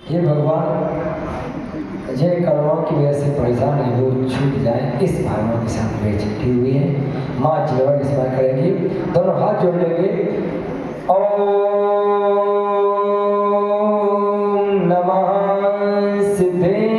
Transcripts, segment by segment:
हे भगवान, जिन कर्मों की वजह से परेशान है वो छूट जाए, इस भावना के साथ वे चिट्ठी हुई है। माँ चिलवर स्मरण करेंगी, दोनों हाथ जोड़ लेंगे। ओम नमः सिद्धेभ्य।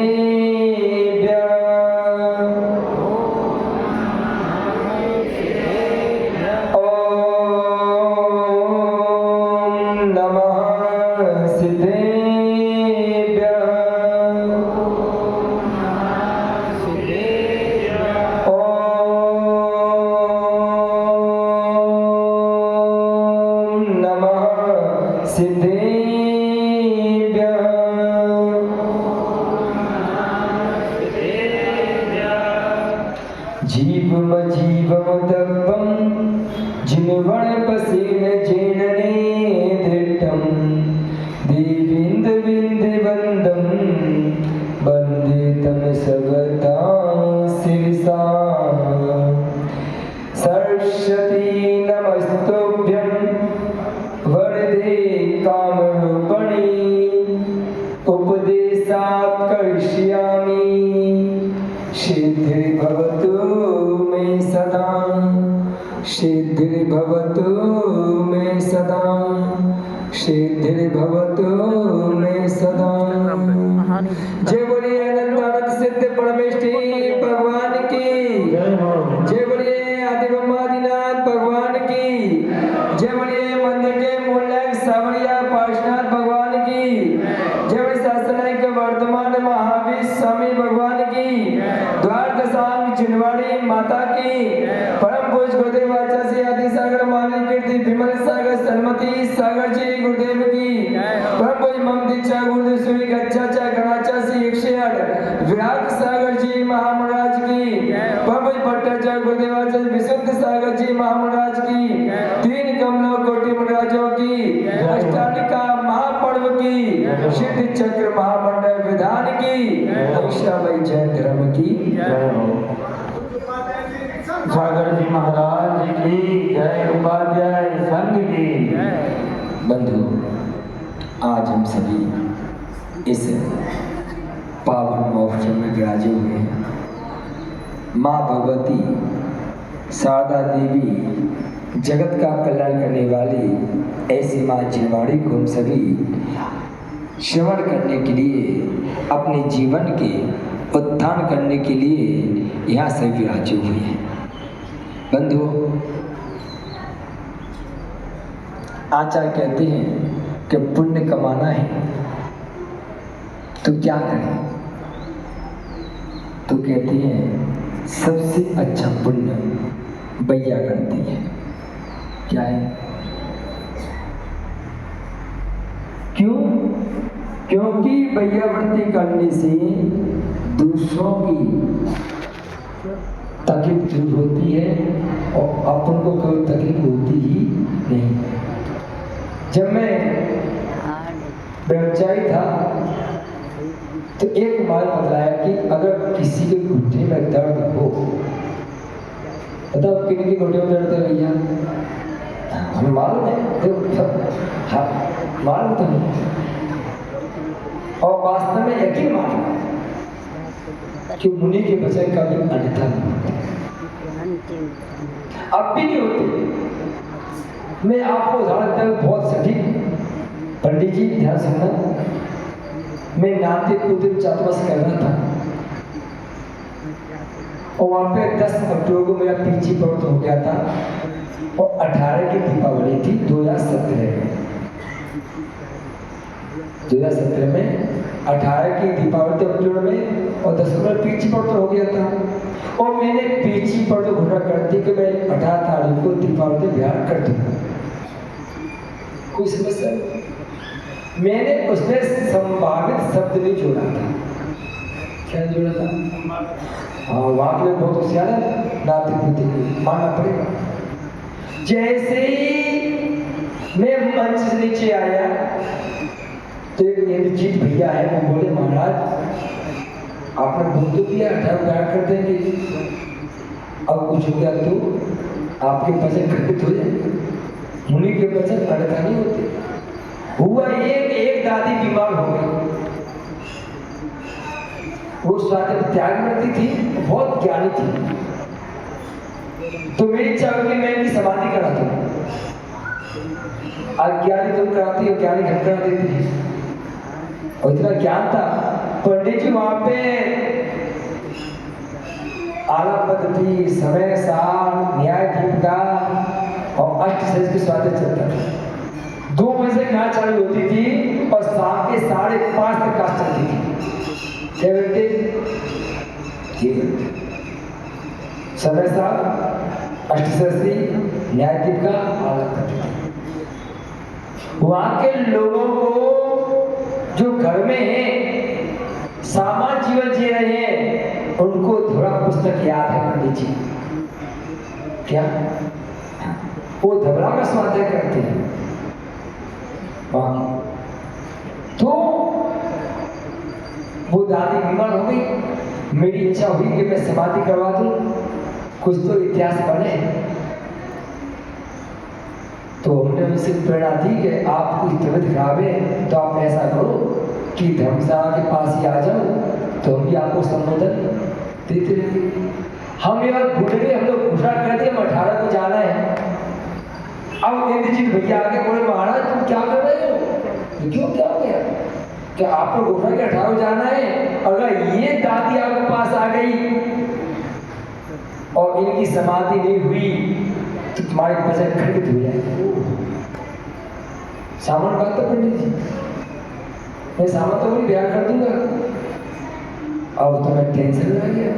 जय बोलिए अनंत सिद्ध परमेष्ठी भगवान की, जय बोलिए आदि ब्रह्मादिनाथ भगवान की, जय बोलिए मंदिर के मूलक सावरिया पार्श्वनाथ भगवान की, जय बोलिए शासनायक वर्तमान महावीर स्वामी भगवान की, द्वारकाशांग जिनवाड़ी माता की, परम पूज्य गुरुदेव आचार्य आदि सागर मालिक कीर्ति विमल सागर सन्मति सागर जी गुरुदेव की, परम पूज्य मम दीक्षा गुरुदेव श्री गच्छाचा गणाचा श्री 108 विराट सागर जी महाराज की, परम पूज्य भट्टाचार्य गुरुदेव आचार्य विशुद्ध सागर जी महाराज की, तीन कमलों कोटि महाराजों की, अष्टालिका महापर्व की, सिद्ध चक्र महामंडल विधान की, वैष्णव जैन धर्म की, सागर जी महाराज की जय, उपाध्याय संघ की। बंधु, आज हम सभी इस पावन महोत्सव में विराजे हुए हैं। माँ भगवती शारदा देवी जगत का कल्याण करने वाली ऐसी माँ जिनवाड़ी को हम सभी श्रवण करने के लिए, अपने जीवन के उत्थान करने के लिए यहाँ से विराजे हुए हैं। बंधु, आचार्य कहते हैं कि पुण्य कमाना है तो क्या करें? तो कहते हैं सबसे अच्छा पुण्य बैया करती है। क्या है? क्यों? क्योंकि बैयावृत्ति करने से दूसरों की तकलीफ दूर होती है और अपन को कोई तकलीफ होती ही नहीं। जब मैं व्यवसायी था तो एक बात बतलाया कि अगर किसी के घुटने में दर्द हो, बताओ किन के घुटने में दर्द है भैया? हमें मालूम है, तो हाँ मालूम तो नहीं, और वास्तव में यकीन मालूम कि मुनि के वचन का भी अन्यथा नहीं होता, अब भी नहीं होते। मैं आपको उदाहरण देता हूँ बहुत सटीक। पंडित जी ध्यान सुनना, मैं नाते कुछ चातुर्मास कर रहा था और वहाँ पे 10 अक्टूबर को मेरा पीजी पर्व हो गया था और 18 की दीपावली थी 2017 में 18 की दीपावली अक्टूबर में और 10 अक्टूबर पीची पर्व हो गया था। और मैंने पीची पर्व घोषणा कर दी कि मैं 18 तारीख को दीपावली बिहार कर दूंगा। कोई समस्या? मैंने उसमें संभावित शब्द नहीं जोड़ा था। क्या जोड़ा था? हाँ, वहां के बहुत होशियार है, नाते पुते मानना पड़ेगा। जैसे ही मैं मंच से नीचे आया तो एक इंद्रजीत भैया है, वो बोले महाराज आपने बोल तो दिया 18 बिहार कर देंगे, अब कुछ हो गया तो आपके वचन खंडित हो जाएंगे। मुनि के वचन अन्यथा नहीं होते। हुआ एक दादी बीमार हो गई, वो स्वाति त्यागवर्ती थी, बहुत ज्ञानी थी। तो मेरी इच्छा हुई कि मैं इनकी समाधि करा दूं। अज्ञानी तुम कराती हो, ज्ञानी घर करा देती है। और इतना ज्ञान था, पंडित जी वहां पे आला पद्धति, समय सार, न्याय दीपिका और अष्ट शेष की स्वागत चलता था। 2 बजे नाच चालू होती थी और शाम के 5:30 तक क्लास चलती थी। 6 घंटे, 3 घंटे समय सार, अष्ट शेषी, न्याय दीपिका, आला पद्धति। वहां के लोगों को जो घर में सामान्य जीवन जी रहे हैं, उनको थोड़ा पुस्तक याद है पंडित जी। क्या वो धबला में स्वाध्याय करते हैं वहां। तो वो दादी बीमार हो गई, मेरी इच्छा हुई कि मैं समाधि करवा दूं, कुछ तो इतिहास बने। तो हमने उनसे प्रेरणा दी कि आपकी तबीयत खराब है तो आप ऐसा करो कि धर्मशाला के पास ही आ जाओ, तो हम भी आपको संबोधन देते रहेंगे। हम ये बात भूल गए, हम लोग घोषणा कर दिए 18 को जाना है। अब इंद्रजीत भैया आगे बोले महाराज तुम क्या कर रहे हो? तो क्यों, क्या हो गया? क्या आपको घोषणा के 18 को जाना है? अगर ये दादी आपके पास आ गई और इनकी समाधि नहीं हुई तो तुम्हारे वचन खंडित हो जाएगा। सामान बात तो पंडित जी, मैं सामान तो वही ब्याह कर दूंगा। अब तो मैं टेंशन में आ गया।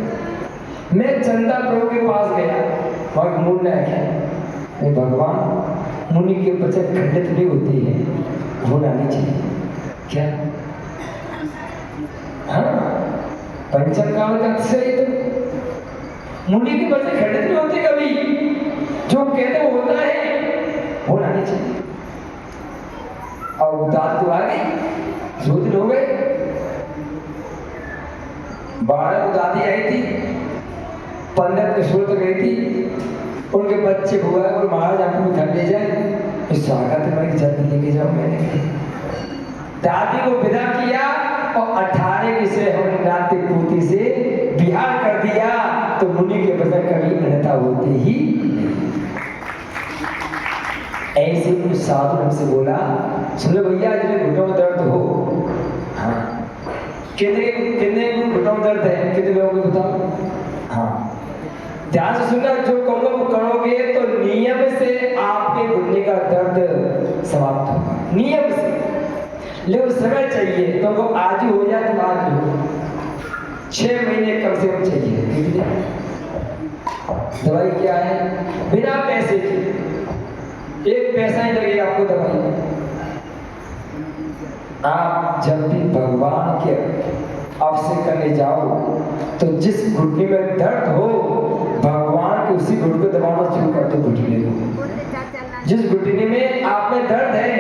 मैं चंदा प्रभु के पास गया, वहां मूल ने आया, भगवान मुनि के वचन खंडित नहीं होते हैं, होना नहीं चाहिए। क्या? हाँ, पंचम काल का अक्षय तो मुनि के वचन खंडित नहीं होते कभी, जो कहते वो होता है, होना नहीं चाहिए। और दाद तो आ गई, 2 दिन हो गए, 12 को दादी आई थी, 15 को सूरत गई थी, उनके बच्चे हुआ और महाराज आपको घर ले जाए, इस स्वागत में जल्दी लेके जाओ। मैंने दादी को विदा किया और 18 से हम नाते पोती से बिहार कर दिया। तो मुनि के वचन कभी अन्यथा होते ही ऐसे कुछ साधु हमसे बोला, सुनो भैया जिन्हें घुटनों में दर्द हो, हाँ कितने घुटनों में दर्द है, कितने लोगों को बताओ? हाँ ध्यान से सुनना, जो कहूँगा वो करोगे तो नियम से आपके घुटने का दर्द समाप्त होगा, नियम से। लेकिन समय चाहिए, तो वो आज ही हो जाए तो आज हो, 6 महीने कम से कम चाहिए। कितने? दवाई क्या है? बिना पैसे की, 1 पैसा ही लगेगा आपको दवाई। आप जब भी भगवान के अवश्य करने जाओ तो जिस घुटने में दर्द हो, भगवान के उसी घुटने को दबाना शुरू कर दो। घुटने को, जिस घुटने में आप में दर्द है,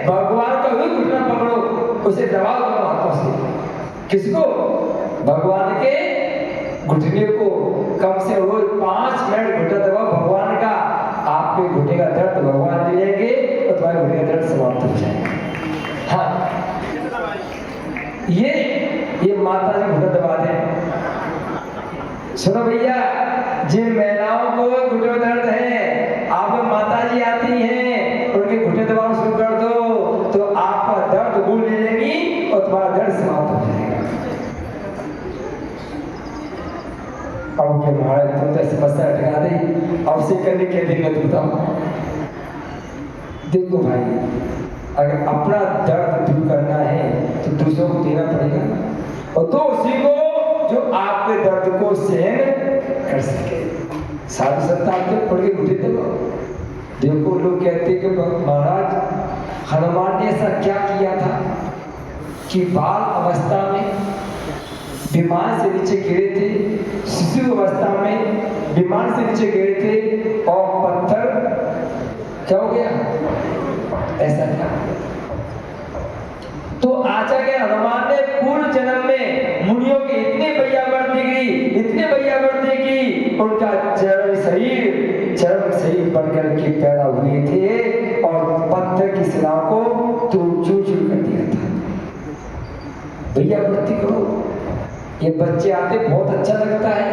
भगवान का वही घुटना पकड़ो, उसे दबाओ दो हाथों से। किसको? भगवान के घुटने को। कम से रोज 5 मिनट घुटना दबाओ भगवान का, आपके घुटने का दर्द भगवान ले लेंगे और तुम्हारे घुटने का दर्द समाप्त हो जाएगा। हाँ, ये माता जी घुटना दबा दें। सुनो भैया, जिन महिलाओं को घुटने में दर्द है, आप माता जी आती हैं, उनके घुटने दबाना शुरू कर दो तो आपका दर्द भूल ले लेगी और तुम्हारा दर्द समाप्त हो जाएगा। अब के महाराज तुम तो समस्या हटा दी, अब से करने के दिन में बताओ। देखो भाई, अगर अपना दर्द दूर करना है तो दूसरों को देना पड़ेगा, और तो उसी को जो आपके दर्द को सहन कर सके। साधु संत आपके पढ़ के घुटे दो। देखो लोग कहते कि महाराज हनुमान ने ऐसा क्या किया था कि बाल अवस्था में विमान से नीचे गिरे थे, शिशु अवस्था में विमान से नीचे गिरे थे और पत्थर क्या हो गया? ऐसा क्या? तो आचार्य हनुमान ने पूर्व जन्म में मुनियों की इतनी बैयावर्ती की उनका चरम शरीर बनकर के पैदा हुए थे और पत्थर की शिलाओं को तोड़ चूर कर दिया था। बैयावर्ती करो, ये बच्चे आते बहुत अच्छा लगता है।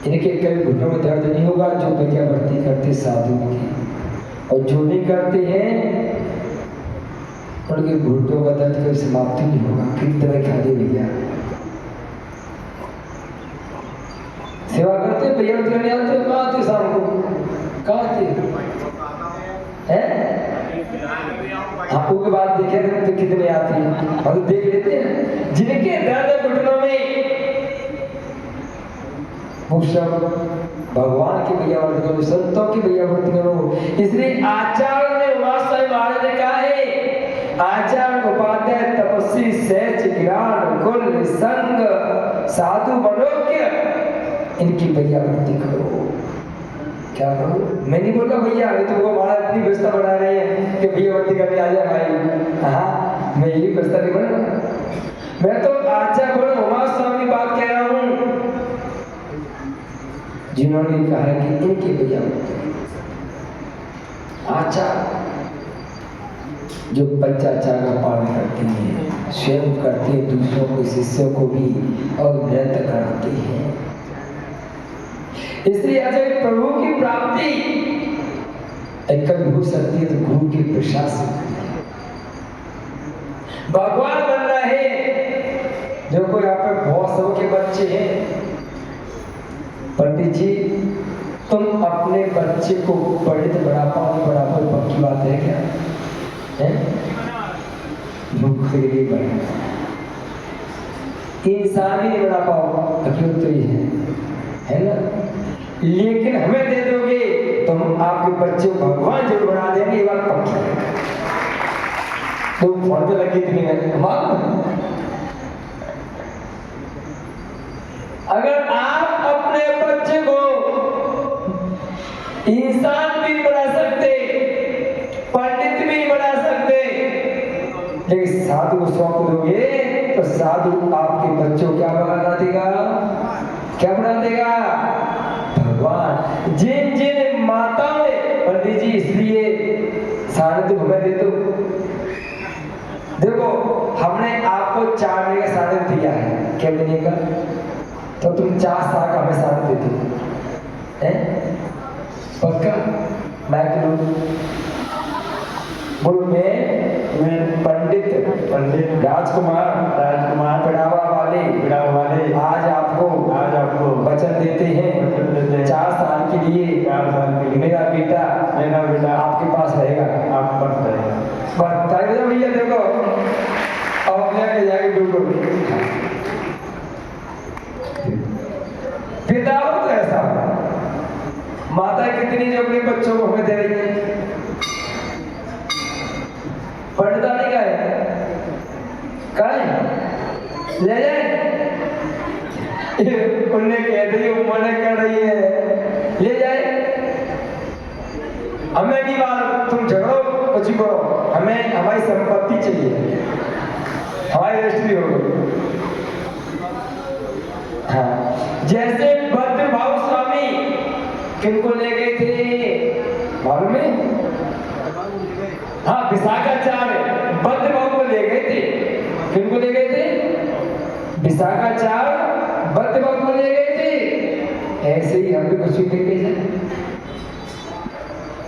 इनके कई घुटनों में दर्द नहीं होगा जो भिक्षावृत्ति करते साधु की, और जो नहीं करते हैं उनके घुटनों का दर्द कभी समाप्ति नहीं होगा। कीर्तन खा दे भैया, सेवा करते भैया करने आते हो, कहाँ आते शाम को, कहाँ आते हैं? आपको के बाद देखे तो कितने आते हैं और देख लेते हैं जिनके दर्द घुटनों में, वो सब भगवान की भैया वर्त करो, संतों की भैया वर्त करो। इसलिए आचार्य ने वास्तव महाराज ने कहा है, आचार्य उपाध्याय तपस्वी सहज ज्ञान कुल संग साधु मनोज्ञ, इनकी भैया वर्ती करो। क्या करो? मैं नहीं बोल रहा भैया, अभी तो वो हमारा अपनी व्यवस्था बना रहे हैं कि भैया वर्ती करने आ जाए भाई। हाँ, मैं यही व्यवस्था नहीं बना, मैं तो आचार्य उमा स्वामी बात कह रहा हूँ जिन्होंने कहा है कि इनके भैया आचार्य जो पंचाचार का पालन करते हैं, स्वयं करते हैं, दूसरों के शिष्यों को भी और नृत्य कराते हैं। इसलिए आज प्रभु की प्राप्ति कभी हो सकती है तो गुरु के प्रसाद से। भगवान बन रहे हैं। जो कोई यहाँ पे बहुत सबके बच्चे हैं, पंडित जी तुम अपने बच्चे को पंडित बना पाओ, नहीं बना पाओ, पक्की बात है क्या? है नहीं बना, इंसान ही नहीं बना पाओ, हकीकत तो ये है ना? लेकिन हमें दे दोगे तो हम आपके बच्चे को भगवान जरूर बना देंगे, ये बात पक्की है। तो फोन पे लगी इतनी है, अगर आप अपने बच्चे को इंसान भी बना सकते, पंडित भी बना सकते, लेकिन साधु को सौंप दोगे तो साधु आपके बच्चों को क्या बना देगा? क्या बना देगा? भगवान। जिन जिन माताओं ने, पंडित जी इसलिए साढ़े तो हमें दे दो, देखो हमने आपको 4 महीने का साढ़े दिया है, क्या महीने का? तो तुम 4 साल का हमें साथ देते हैं? पक्का? मैं बोलो मैं पंडित राजकुमार पिड़ावा वाले आज आपको वचन देते हैं 4 साल के लिए मेरा बेटा आपके पास रहेगा। बताइए भैया, देखो अब जाके डूबो पिता हो तो ऐसा, माता कितनी जो अपने बच्चों को हमें दे रही है। पंडिता नहीं कहे ले जाए, उन्हें कह दी मना कर रही है, ले जाए। हमें नहीं बात, तुम झगड़ो कुछ करो, हमें हमारी संपत्ति चाहिए, हमारी रजिस्ट्री हो गई। हाँ, जैसे भद्रभाव स्वामी किनको ले गए थे मालूम है? हाँ, विशाखाचार्य भद्रभाव को ले गए थे। किनको ले गए थे? विशाखाचार्य भद्रभाव को ले गए थे। ऐसे ही हम भी कुछ लेके जाए।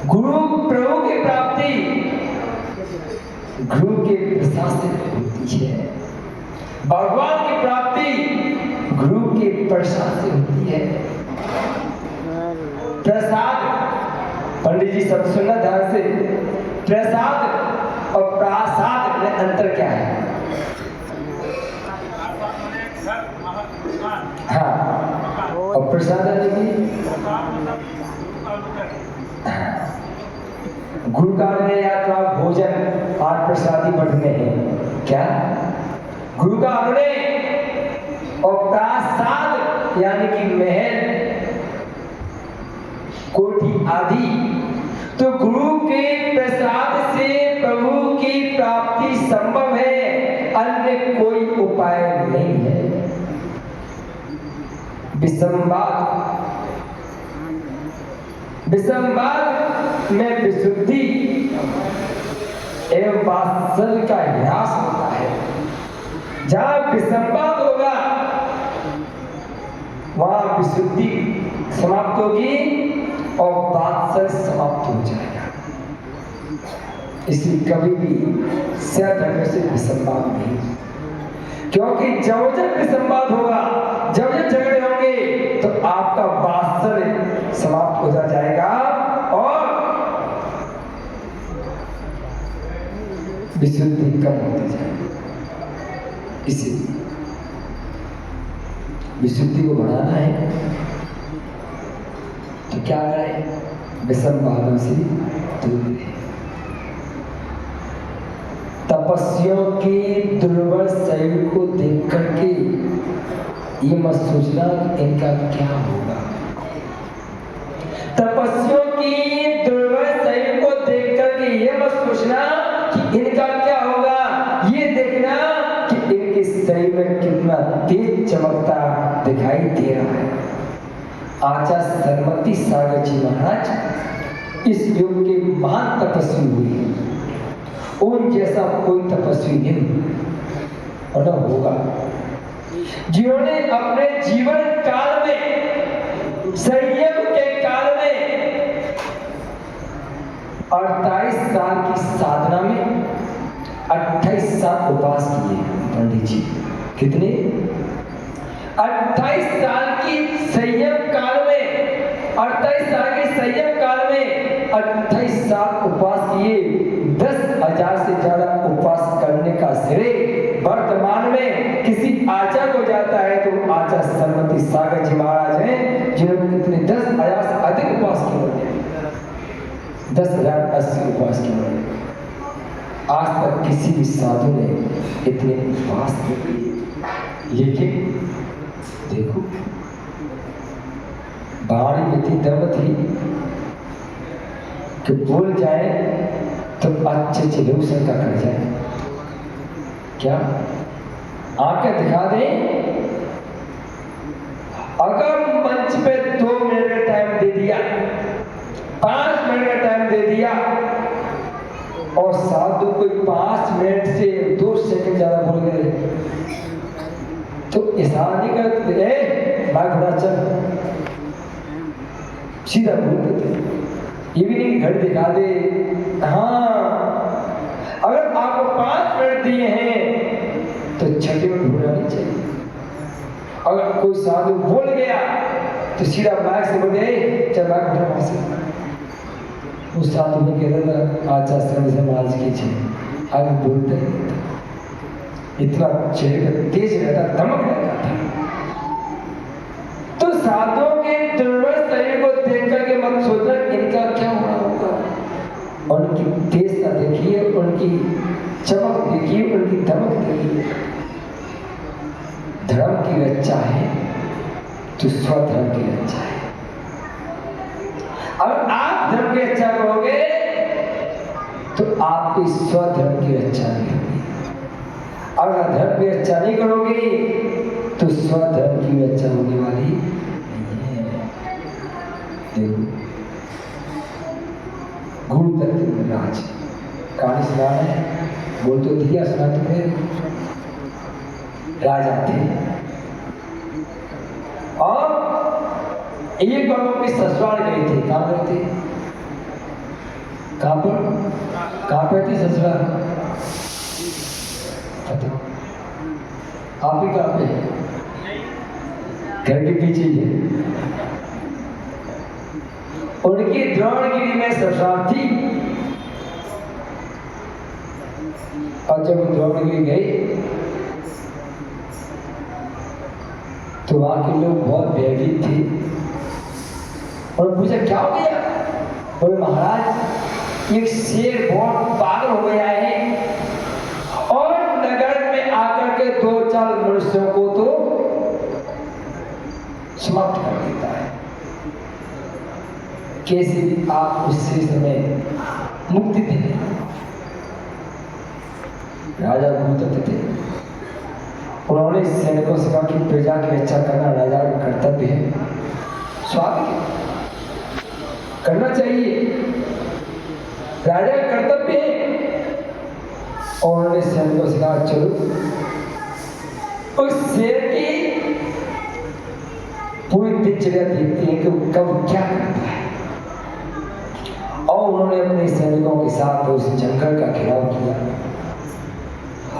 गुरु प्रभु की प्राप्ति गुरु के प्रसाद से होती है, भगवान की प्राप्ति गुरु के प्रसाद से होती है। प्रसाद, पंडित जी सब सुनना ध्यान से, प्रसाद और प्रासाद में अंतर क्या है? हाँ, और प्रसाद गुरु का या तो आप भोजन और प्रसादी बढ़ने हैं क्या? गुरु का अपने और प्रासाद यानी कि महल कोठी आदि। तो गुरु के प्रसाद से प्रभु की प्राप्ति संभव है, अन्य कोई उपाय नहीं है। विसंवाद में विशुद्धि एवं वात्सल्य का ह्रास होता है। विसंवाद होगा वहां विशुद्धि समाप्त होगी और बादशाह समाप्त हो जाएगा। इसलिए कभी भी सहधर्म से विसंवाद नहीं, क्योंकि जब जब विसंवाद होगा, जब जब झगड़े होंगे तो आपका बादशाह समाप्त हो जाएगा और विशुद्धि कम होती जाएगी। इसीलिए विशुद्धि को बढ़ाना है तो क्या करें? विसंवादों से दूर रहे। तपस्वियों के दुर्बल शरीर को देख करके ये मत सोचना इनका क्या होगा। तपस्वियों की दुर्बल शरीर को देख करके ये मत सोचना कि इनका क्या होगा। ये देखना कि इनके शरीर में कितना तेज चमकता दिखाई दे रहा है। आचार्य सरस्वती सागर जी महाराज इस युग के महान तपस्वी हुए। उन जैसा कोई तपस्वी नहीं और न होगा, जिन्होंने अपने जीवन काल में, संयम के काल में 48 साल की साधना में 28 साल उपवास किए। पंडित जी कितने? 28 साल की संयम काल में, 28 साल के संयम काल में 28 साल उपवास किए। 10,000 से ज्यादा उपवास करने का श्रेय वर्तमान में किसी आचार्य को जाता है तो आचार्य सरस्वती सागर जी महाराज हैं, जिन्होंने इतने 10,000 से अधिक उपवास किए, 10,080 उपवास किए। आज तक किसी भी साधु ने इतने उपवास नहीं किए। लेकिन देखो बाणी में इतनी दम थी कि बोल जाए तो अच्छे लोग का कर जाए। क्या आंखें दिखा दें? अगर मंच पे 2 मिनट का टाइम दे दिया, 5 मिनट का टाइम दे दिया और साधु कोई 5 मिनट से 2 सेकंड ज्यादा बोल गए तो इशारा नहीं करते, मैं घोड़ा चल, सीधा बोलते थे। ये भी नहीं घर दिखा दे। हाँ, अगर आपको 5 मिनट दिए हैं तो 6 मिनट भूलना नहीं चाहिए। अगर कोई साधु बोल गया तो सीधा माइक से बोले चल माइक उठा वहां से। उस साधु ने कह रहा आचार्य से मार्च कीजिए, आगे बोलते इतना चेहरे पर तेज रहता, दमक रहता था। तो साधुओं के दुर्बल शरीर को देख करके मत सोचना इनका क्या होगा। उनकी तेजता देखिए, उनकी चमक देखिए, उनकी दमक देखिए। धर्म की रक्षा है तो स्वधर्म की रक्षा है। अगर आप धर्म की रक्षा करोगे तो आपकी स्वधर्म की रक्षा नहीं होगी। अगर धर्म की रक्षा नहीं करोगे तो स्वधर्म की रक्षा होने वाली नहीं है। देखो गुरु दत्त राज कहानी सुना है, बोल तो दिया, सुना तुम्हें। राजा थे और एक बार अपने ससुराल गए थे। कहाँ गए थे? कहाँ पे थी ससुराल? आप ही कहाँ पे? घर के पीछे ही है। उनकी द्रोणगिरी में ससुराल थी और जब द्रोणगिरी गए तो वहां के लोग बहुत भयभीत थे और पूछा क्या हो गया? बोले महाराज एक शेर बहुत पागल हो गया है और नगर में आकर के 2-4 मनुष्यों को तो समाप्त कर देता है। कैसे आप उससे समय मुक्ति दें? राजा गुरुदत्त थे, उन्होंने सैनिकों से कहा कि प्रजा की रक्षा करना राजा का कर्तव्य है, स्वाभाविक करना चाहिए, राजा का कर्तव्य है। और उन्होंने सैनिकों से कहा चलो उस शेर की पूरी दिनचर्या देखते हैं कि वो कब क्या करता है। और उन्होंने अपने सैनिकों के साथ उस जंगल का घेराव किया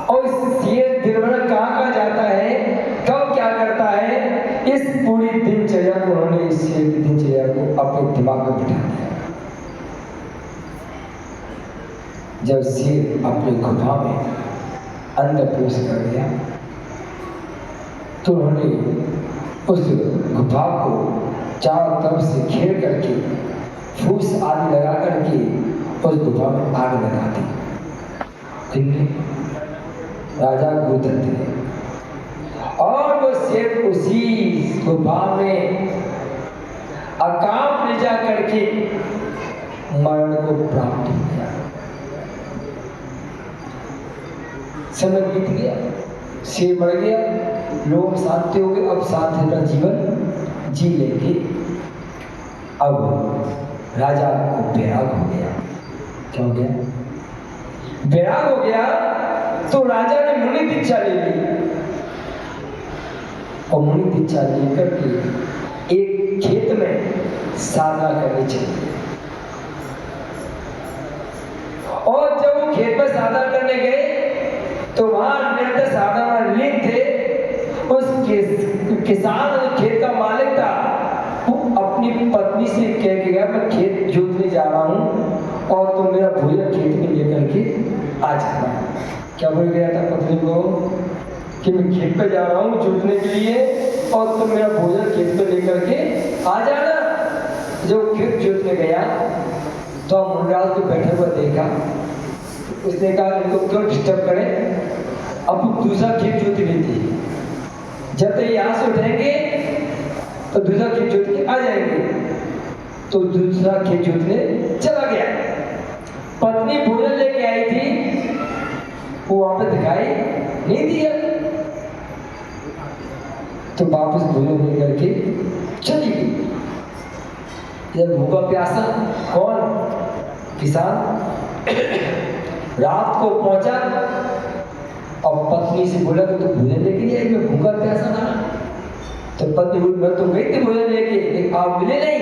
और शेर दिन भर कहाँ जाता है, कब क्या करता है, इस पूरी दिनचर्या को उन्होंने इस शेर की दिनचर्या को अपने दिमाग में बिठा दिया। जब शेर अपनी गुफा में अंदर प्रवेश कर गया तो उन्होंने उस गुफा को चारों तरफ से घेर करके फूस आदि लगा करके उस गुफा में आग लगा दी। किन्ने? राजा गुरुदत्त ने। और वो शेर उसी गुफा में अकाम ले जा करके मरण को प्राप्त हो गया। समय बीत गया, शेर मर गया, लोग शांति हो गए, अब शांति का जीवन जी लेंगे। अब राजा को वैराग हो गया। क्या हो गया? वैराग हो गया तो राजा ने मुनि दीक्षा ले ली और मुनि दीक्षा लेकर के एक खेत में साधना करनी चाहिए। और जब वो खेत में साधना करने गए तो वहां निरंतर साधना में लीन थे। उस किसान खेत का मालिक था, वो अपनी पत्नी से कह के गया मैं खेत जोतने जा रहा हूँ और तुम मेरा भोजन खेत में लेकर के आ जाना। क्या बोल गया था पत्नी को कि मैं खेत पे जा रहा हूँ जोतने के लिए और तुम मेरा भोजन खेत पे लेकर के आ जाना। जब खेत जोतने गया तो मुंडराज को बैठे हुए देखा। उसने कहा इनको क्यों डिस्टर्ब करें, अब दूसरा खेत जोत लेती। जब तक यहाँ से उठेंगे तो दूसरा खेत जोत के आ जाएंगे। तो दूसरा खेत जोतने चला गया। पत्नी भोजन लेके आई थी, वो वहां पे दिखाई नहीं दिया तो वापस भोजन लेकर के चली गई। जब भूखा प्यासा कौन? किसान रात को पहुंचा और पत्नी से बोला कि तू भोजन लेके नहीं आई, मैं भूखा प्यासा था। तो पत्नी बोली मैं तो गई थी भोजन लेके, लेकिन आप मिले नहीं।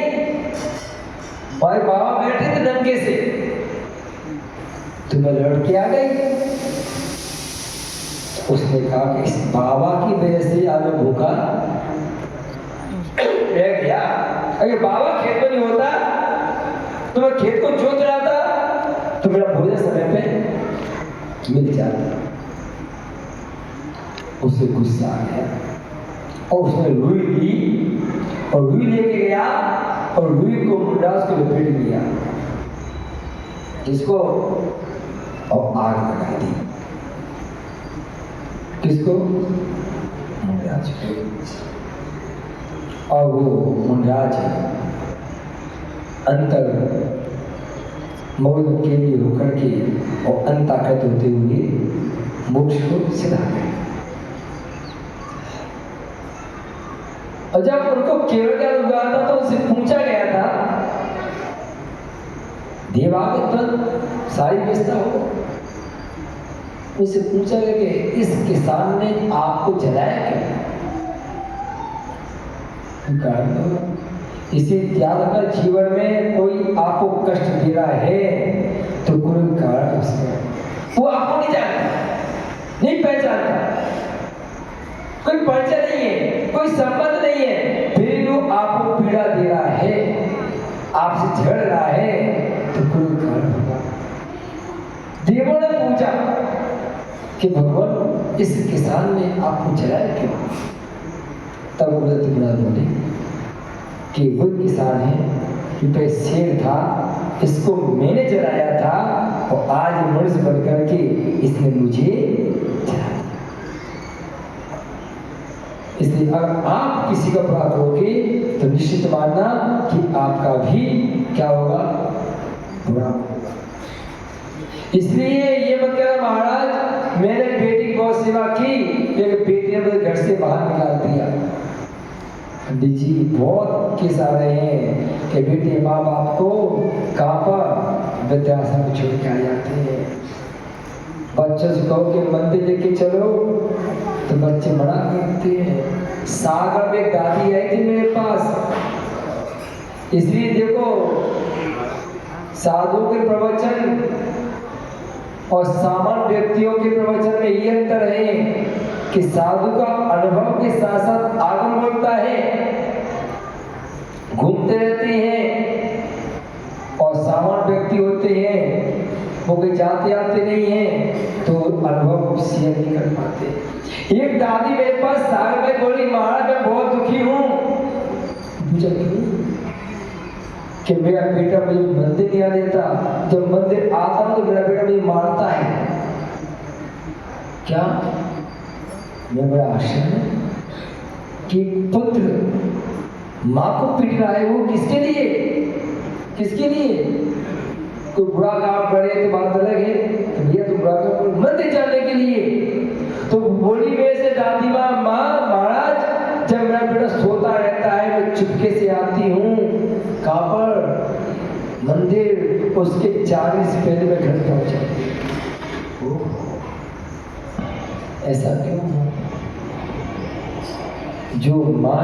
भाई बाबा बैठे थे डंके से, तो मैं लड़के आ गई। उसने कहा कि इस बाबा की वजह से आज मैं भूखा रह गया। अगर बाबा खेत में नहीं होता तो मैं खेत को जोत रहा था तो मेरा भोजन समय पे मिल जाता। उसे गुस्सा आ गया और उसने रुई ली और रुई लेके गया और रुई को मुंडराज को लपेट दिया, जिसको और आग लगा दी। किसको? मुंडराज को। और वो मुंडराज अंतर मौन के लिए होकर के और अंताकृत होते हुए मोक्ष को सिधा गए। और जब उनको केवल का हुआ था तो उनसे पूछा गया था, देवागत पर सारी बेचता हो। उनसे पूछा गया कि इस किसान ने आपको जलाया क्यों? इसी याद रखना, जीवन में कोई आपको कष्ट दे रहा है तो कोई कारण उसमें वो आपको नहीं जानता, नहीं पहचानता, कोई परिचय नहीं है, कोई संबंध नहीं है, फिर वो आपको पीड़ा दे रहा है, आपसे झगड़ रहा है तो कोई कारण होगा। देवों ने पूछा कि भगवान इस किसान ने आपको जलाया क्यों? तब उन्होंने बोले कि वो किसान है क्योंकि शेर था, इसको मैंने जलाया था और आज मनुष्य बनकर के इसने मुझे जला दिया। इसलिए अगर आप किसी का अपराध करोगे तो निश्चित मानना कि आपका भी क्या होगा? बुरा होगा। इसलिए ये मत कहना महाराज मैंने बेटी की बहुत सेवा की लेकिन बेटी ने मुझे घर से बाहर निकाल दिया। पंडित जी बहुत केस आ रहे हैं कि बेटे माँ बाप को कहाँ पर वृद्धाश्रम में छोड़ के आ जाते हैं। बच्चों से कहो कि मंदिर लेके चलो तो बच्चे मना जानते हैं, सागर में एक दादी आई थी मेरे पास। इसलिए देखो, साधु के प्रवचन और सामान्य व्यक्तियों के प्रवचन में ये अंतर है कि साधु का अनुभव के साथ साथ आगम बढ़ता है, घूमते रहते हैं, और सामान्य व्यक्ति होते हैं वो भी जाते आते नहीं हैं तो अनुभव शेयर नहीं कर पाते। एक दादी मेरे पास सागर में बोली, महाराज मैं बहुत दुखी हूँ। पूछा क्यों? कि मेरा बेटा मुझे मंदिर नहीं आने देता, जब मंदिर आता हूँ तो मेरा बेटा मुझे मारता है। क्या? मैं बड़ा आश्चर्य है कि पुत्र माँ को पीट रहा है, वो किसके लिए? किसके लिए? कोई बुरा काम करे तो बात अलग है, तो भैया तुम बुरा काम करो, मंदिर जाने के लिए। तो बोली मेरे से दादी माँ, महाराज जब मेरा बेटा सोता रहता है मैं चुपके से आती हूँ, कहाँ पर? मंदिर, उसके 4 से पहले मैं घर पहुंच जाती हूँ। ऐसा क्यों? जो माँ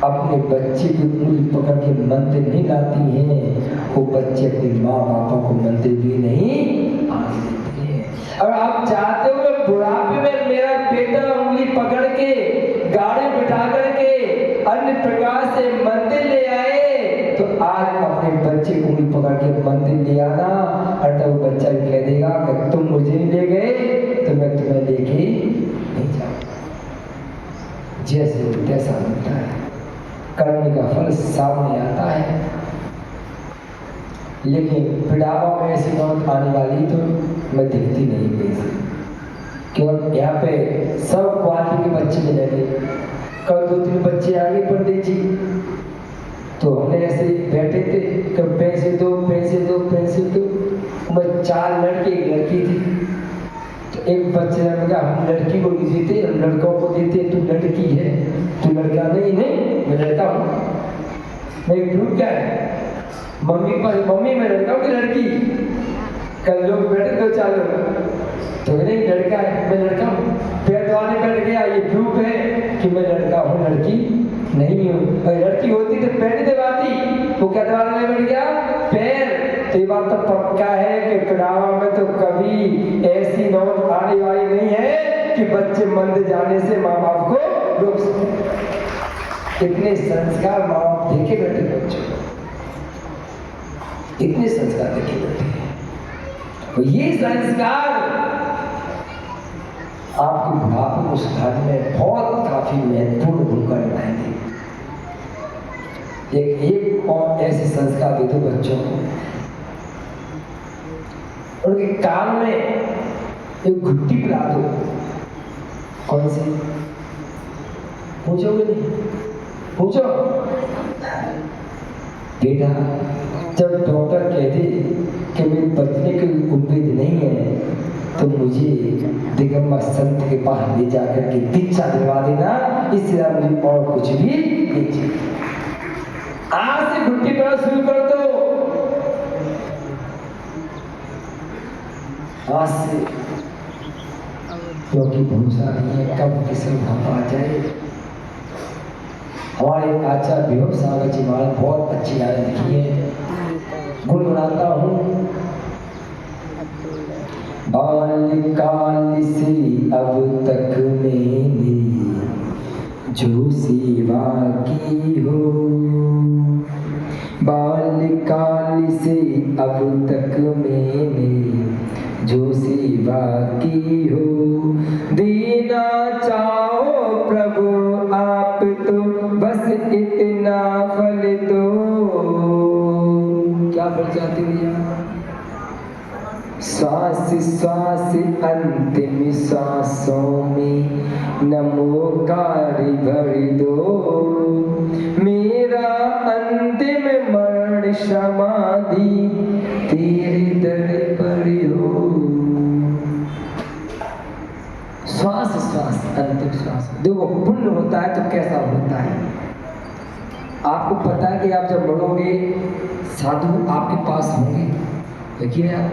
अपने बच्चे की उंगली पकड़ के मंदिर नहीं लाती हैं, वो बच्चे अपने माँ बापों को मंदिर भी नहीं आने देते हैं। और आप चाहते हो कि बुढ़ापे में मेरा बेटा उंगली पकड़ के गाड़ी बिठा करके अन्य प्रकार से मंदिर ले आए, तो आज अपने बच्चे को उंगली पकड़ के मंदिर ले आना, और तो वो बच्चा भी कह देगा कि तुम मुझे नहीं ले गए तो मैं तुम्हें लेके नहीं जाऊंगा। जैसे तैसा होता है, करने का फल सामने आता है। लेकिन बुढ़ापा में ऐसी मौत आने वाली तो मैं दिखती नहीं गई, क्योंकि यहाँ पे सब क्वालिटी के बच्चे मिलेंगे। कल 2-3 बच्चे आगे पंडित जी, तो हमने ऐसे बैठे थे, कब पैसे दो पैसे दो पैसे दो। मैं 4 लड़के 1 लड़की थी। तो एक बच्चे ने कहा हम लड़की को नहीं देते, हम लड़कों को देते, तू लड़की है, तू लड़का नहीं। नहीं, मैं लड़का हूँ। मैं ग्रुप क्या है, मम्मी मैं लड़का हूँ कि लड़की? कल लोग बैठे 2-4 लोग, तो नहीं लड़का है, मैं लड़का हूँ। पैर दबाने बैठ गया, ये प्रूफ है कि मैं लड़का हूँ, लड़की नहीं हूँ। और लड़की होती तो पैर नहीं दबाती, वो क्या दबाने बैठ गया? पैर। तो ये बात तो पक्का है कि कड़ावा में तो कभी ऐसी नौबत आने वाली नहीं है कि बच्चे मंदिर जाने से माँ बाप को रोक सके। इतने संस्कार माँ बाप देखे बैठे बच्चों को, इतने संस्कार देखे बैठे। तो ये संस्कार आपके बुढ़ापे को सुधारने में बहुत काफी महत्वपूर्ण भूमिका निभाएंगे। एक और ऐसे संस्कार दे दो बच्चों को, उनके कान में एक घुट्टी पिला दो। कौन सी? पूछोगे नहीं? पूछो बेटा, जब डॉक्टर कहते कि मेरे बचने की उम्मीद नहीं है तो मुझे दिगंबर संत के पास ले जाकर के दीक्षा दिलवा देना, इससे मुझे और कुछ भी नहीं चाहिए। आज से घुट्टी पड़ा शुरू कर दो, आज से, क्योंकि भरोसा नहीं है कब किसी भापा आ जाए। हमारे आचार्य विभव सागर जी महाराज बहुत अच्छी लाइन लिखी है, गुनगुनाता हूँ। बाल्यकाल से अब तक मैंने जो सेवा की हो, बाल्यकाल से अब तक मैंने जो सेवा की हो, देना चाहो प्रभु आप तो बस इतना फल दो। क्या फल चाहते भैया? श्वास श्वास अंतिम श्वासों में नमोकारी भर दो, मेरा अंतिम मरण समाधि तेरे दर पर हो। श्वास श्वास अंतिम श्वास, देखो पुण्य होता है तो कैसा होता है आपको पता है कि आप जब मरोगे साधु आपके पास होंगे। देखिए आप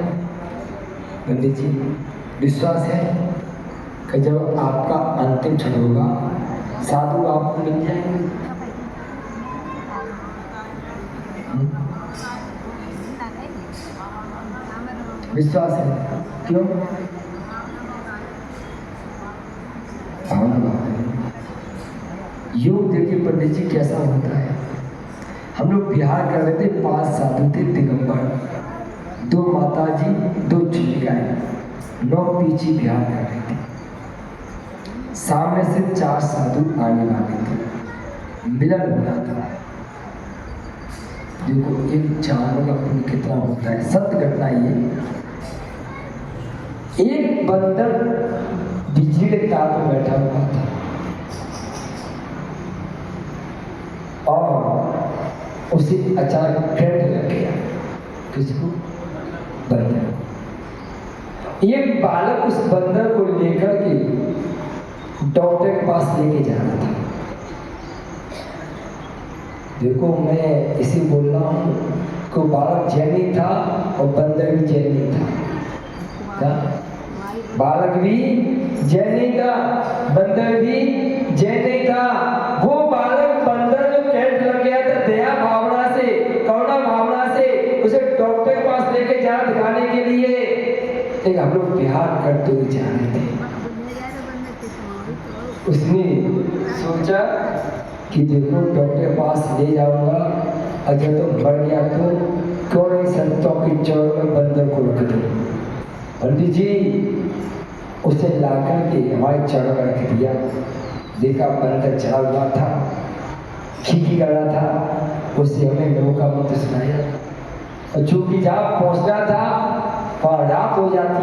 पंडित जी, विश्वास है? कि जब आपका अंतिम क्षण होगा साधु आपको मिल जाएंगे। विश्वास है? क्यों? योग देखिए पंडित जी कैसा होता है। हम लोग बिहार कर रहे थे, 5 साधु थे दिगंबर, 2 माता जी, 2 चुनिकाएं, 9 पीछे बिहार कर रहे थे। सामने से 4 साधु आने वाले थे, मिलन हो रहा था। देखो एक जानवर का पुण्य कितना होता है। सत्य घटना ये, एक बंदर बिजली के तार पर बैठा हुआ था और उसे अचानक करंट लग गया। किसको? बंदर। एक बालक उस बंदर को लेकर के डॉक्टर के पास लेके जा रहा था। देखो मैं इसे बोल रहा हूँ कि बालक जैनी था और बंदर भी जैनी था। क्या? बालक भी जैनी था, बंदर भी जैनी था। वो बालक बंदर जो कैंट लग गया था, दया भावना से, करुणा भावना से उसे डॉक्टर के पास लेके जा दिखाने के लिए एक हम लोग बिहार करते हुए जा रहे थे। उसने सोचा कि देखो डॉक्टर के पास ले जाऊंगा, अगर तो मर गया तो क्यों नहीं संतों के चरणों में बंदर को रख दूं। पंडित जी उसे लाकर के हमारे चरणों में रख दिया। देखा बंदर चढ़ा हुआ था, खींची कर रहा था, उससे हमें लोगों का मंत्र सुनाया। और चूंकि जहाँ पहुँचना था वहाँ रात हो जाती,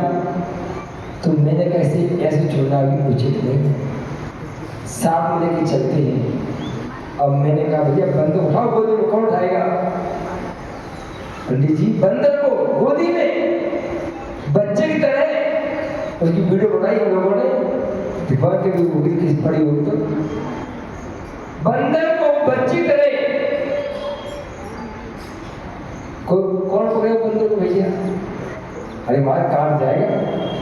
तो मैंने कैसे ऐसे छोड़ना भी उचित नहीं, साथ में लेके चलते हैं। अब मैंने कहा भैया बंदर उठाओ गोदी में। कौन उठाएगा? पंडित जी बंदर को गोदी में बच्चे की तरह। उसकी वीडियो बनाई हम लोगों ने, दिखा के भी होगी किस पड़ी होगी तो। बंदर को बच्ची तरह कौन पकड़ेगा बंदर को भैया? अरे मार काट जाएगा,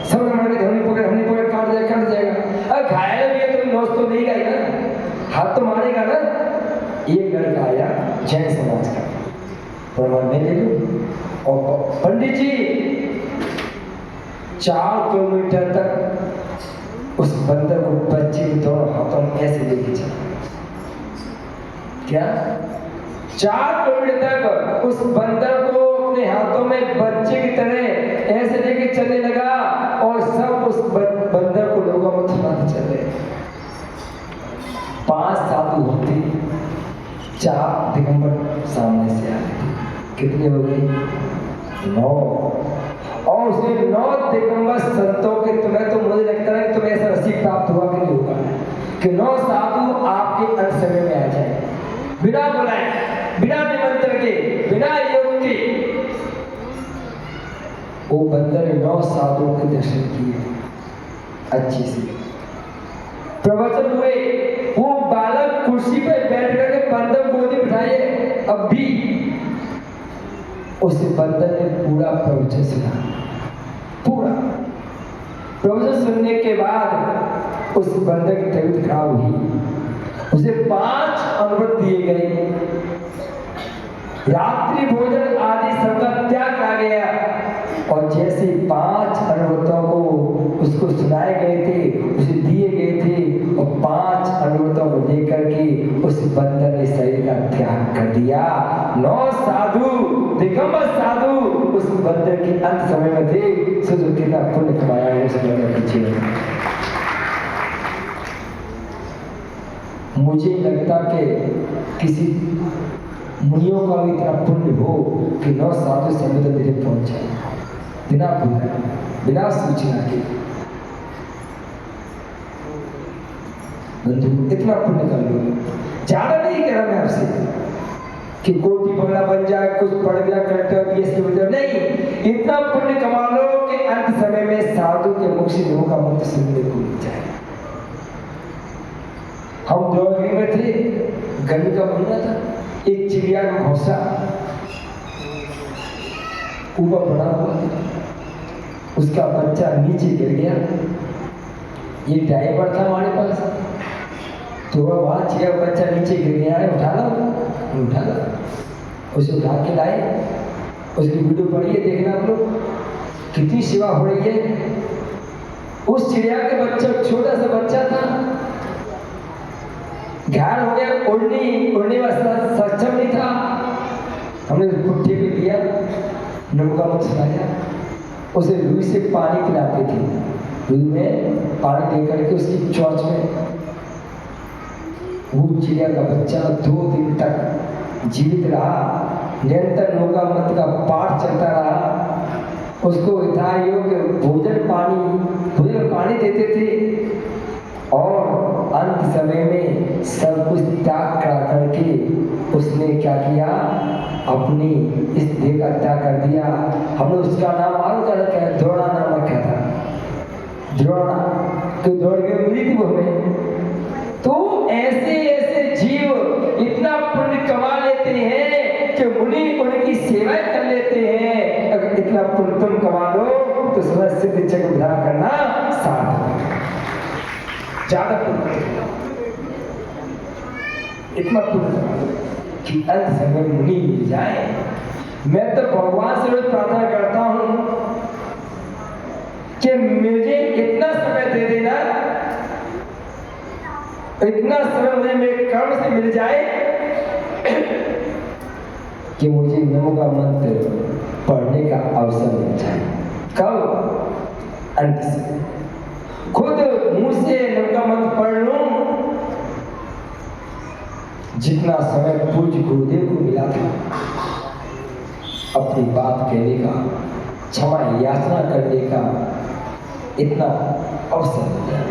सब हमारे हमने पकड़े काट जाएगा। अरे घायल भी है तो नोच तो नहीं गई ना, हाथ तो मारेगा ना। एक लड़का आया जैन समाज का, प्रमाण मैं ले लूं। और पंडित जी 4 किलोमीटर तक उस बंदर को बच्चे के दोनों हाथों में ऐसे लेके चला। क्या? 4 किलोमीटर तक उस बंदर को अपने हाथों में बच्चे की तरह ऐसे लेके चलने लगा और सब उस बंदर को लोगों में थमाते चल रहे। 5 साधु होते, 4 दिगंबर सामने से आ रहे। कितने हो गए? 9। और उसने 9 दिगंबर संतों के, तुम्हें तो मुझे लगता है कि तुम्हें ऐसा नसीब प्राप्त हुआ कि नहीं होगा कि 9 साधु आपके अंत समय में आ जाए, बिना बुलाए, बिना निमंत्रण के, बिना योग के। वो बंदर ने 9 साधुओं के दर्शन किए अच्छी से, प्रवचन हुए। वो बालक कुर्सी पर बैठ करके बंदर गोदी बिठाए। अब भी उस बंदर ने पूरा प्रवचन सुना। पूरा प्रवचन सुनने के बाद उस बंदर की तबीयत खराब हुई। उसे 5 अमृत दिए गए, रात्रि भोजन आदि सबका त्याग किया गया। और जैसे 5 अमृतों को उसको सुनाए गए थे, उसे दिए गए थे, और 5 अमृतों को लेकर के उस बंदर ने शरीर का त्याग कर दिया। 9 साधु, दिगंबर साधु उस बंदर के अंत समय में थे। सोचो कितना पुण्य कमाया है उस बंदर पीछे। मुझे लगता कि किसी मुनियों का भी इतना पुण्य हो कि 9 साधु समुद्र मेरे पहुंच जाए, बिना बुलाए, बिना सूचना के। बंधु इतना पुण्य कर लो। ज्यादा नहीं कह रहा मैं आपसे कि कोटी बंगला बन जाए, कुछ पढ़ गया कलेक्टर बीएस के बजाय, नहीं। इतना पुण्य कमा लो कि अंत समय में साधु के मुख से लोगों का मंत्र सुनने को मिल जाए। हम द्रोणी में थे, गर्मी का महीना था, एक चिड़िया का घोंसला ऊपर पड़ा हुआ था, उसका बच्चा नीचे गिर गया। ये ड्राइवर था हमारे पास, तो वह वहाँ चिड़िया बच्चा नीचे गिर गया है, उठा लो, उसे उठा के लाए। उसकी वीडियो पड़ी है, देखना आप लोग, कितनी सेवा हो रही है। उस चिड़िया के बच्चा, छोटा सा बच्चा था, घायल हो गया, उड़ने वाला सक्षम नहीं था। हमने पुट्ठे पे लिया, नौका में सुनाया, उसे रुई से पानी पिलाते थे, रुई में पानी दे करके उसकी चोंच में। वो चिड़िया का बच्चा 2 दिन तक जीवित रहा, निरंतर नौका मत का पाठ चलता रहा। उसको यथा योग्य भोजन पानी देते थे, और अंत समय में सब कुछ त्याग करके उसने क्या किया, अपनी इस देह का त्याग कर दिया। हमने उसका नाम मालूम कर रखा है, द्रोणा नाम रखा था, द्रोणा, तो दौड़ के मिली थी वो हमें। तो ऐसे जीव इतना पुण्य कमा लेते हैं कि मुनि उनकी सेवा कर लेते हैं। अगर इतना पुण्य तुम कमा लो तो समझ सिद्ध चक्र उद्धार करना सार्थक है। ज्यादा पुण्य, इतना पुण्य कि अंत समय मुनि मिल जाए। मैं तो भगवान से रोज प्रार्थना करता हूं कि मुझे इतना समय दे देना, इतना समय मुझे मेरे कर्म से मिल जाए कि मुझे नमो का मंत्र पढ़ने का अवसर मिल जाए। कब? अंत से खुद मुंह से नमो का मंत्र पढ़ लूं। जितना समय पूज्य गुरुदेव को मिला था अपनी बात कहने का, क्षमा याचना करने का, इतना अवसर मिल जाए।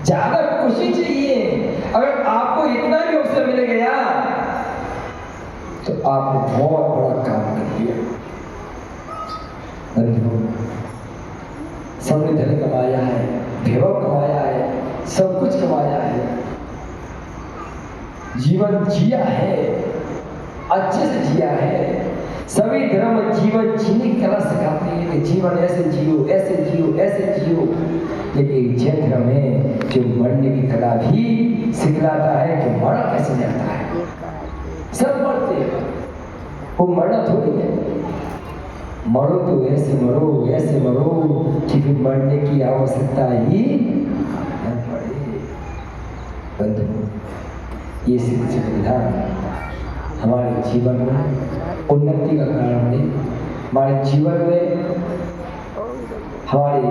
ज्यादा खुशी चाहिए। अगर आपको इतना भी अवसर मिल गया तो आपने बहुत बड़ा काम कर दिया। बंधुओं, सबने धन कमाया है, वैभव कमाया है, सब कुछ कमाया है, जीवन जिया है, अच्छे से जिया है। सभी धर्म जीवन जीने की कला सिखाते हैं कि जीवन ऐसे जियो, ऐसे जियो, ऐसे जियो। लेकिन जैन धर्म है जो मरने की कला भी सिखलाता है कि मरा कैसे जाता है। सब मरते हैं, वो मरना थोड़ी है। मरो तो ऐसे मरो कि फिर मरने की आवश्यकता ही न पड़े। बंधु, ये शिक्षक विधान हमारे जीवन में उन्नति का कारण बने, हमारे जीवन में हमारे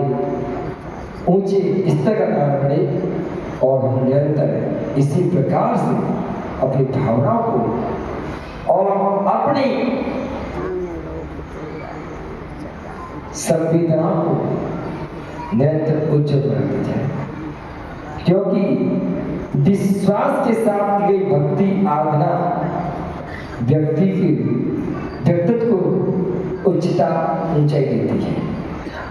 ऊंचे स्तर का कारण बने, और हम निरंतर इसी प्रकार से अपनी भावनाओं को और अपनी संवेदनाओं को निरंतर उज्जवल बनाते जाए। क्योंकि विश्वास के साथ की गई भक्ति आराधना व्यक्ति के व्यक्तित्व को उच्चता ऊंचाई देती है।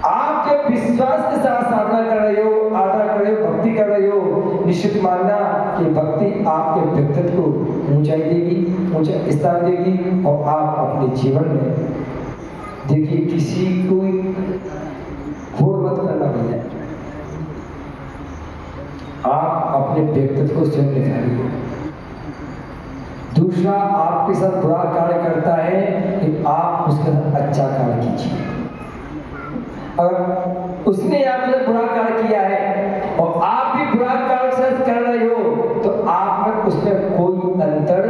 आप जब विश्वास के साथ साधना कर रहे हो, आराधना कर रहे हो, भक्ति कर रहे हो, निश्चित मानना कि भक्ति आपके व्यक्तित्व को ऊंचाई देगी, ऊंचा स्थान देगी। और आप अपने जीवन में देखिए, किसी को घोर मत करना भैया, आप अपने व्यक्तित्व को स्वयं निखारिए। दूसरा आपके साथ बुरा कार्य करता है कि आप उसके साथ अच्छा कार्य कीजिए। अगर उसने आपके साथ बुरा कार्य किया है और आप भी बुरा कार्य कर रहे हो तो आप में उसमें कोई अंतर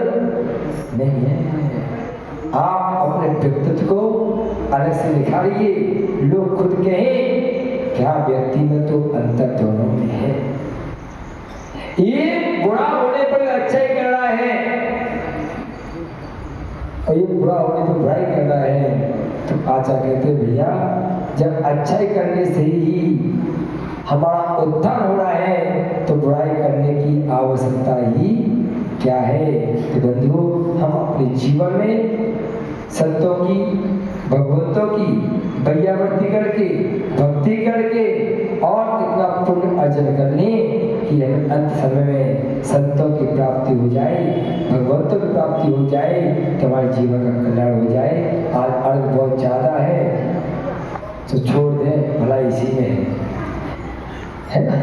नहीं है। आप अपने व्यक्तित्व को अलग से निखारिए। लोग खुद कहें क्या व्यक्ति में तो अंतर दोनों में है। ये बुरा होने पर अच्छा ही कर रहा है और ये बुरा होने पर बुराई कर रहा है। तो आचा कहते भैया, जब अच्छाई करने से ही हमारा उत्थान हो रहा है तो बुराई करने की आवश्यकता ही क्या है। तो बंधुओं, हम अपने जीवन में संतों की, भगवंतों की भैयावर्ती करके, भक्ति करके और इतना पुण्य अर्जन कर लें कि अंत समय में संतों की प्राप्ति हो जाए, भगवंतों की प्राप्ति हो जाए, तो हमारे जीवन का कल्याण हो जाए। आज अर्घ बहुत ज्यादा है तो छोड़ दें, भला इसी में है ना।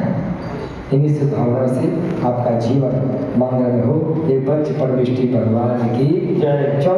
इन्हीं से भावना से आपका जीवन मंगल हो। ये पंच परमेष्टि भगवान की जय।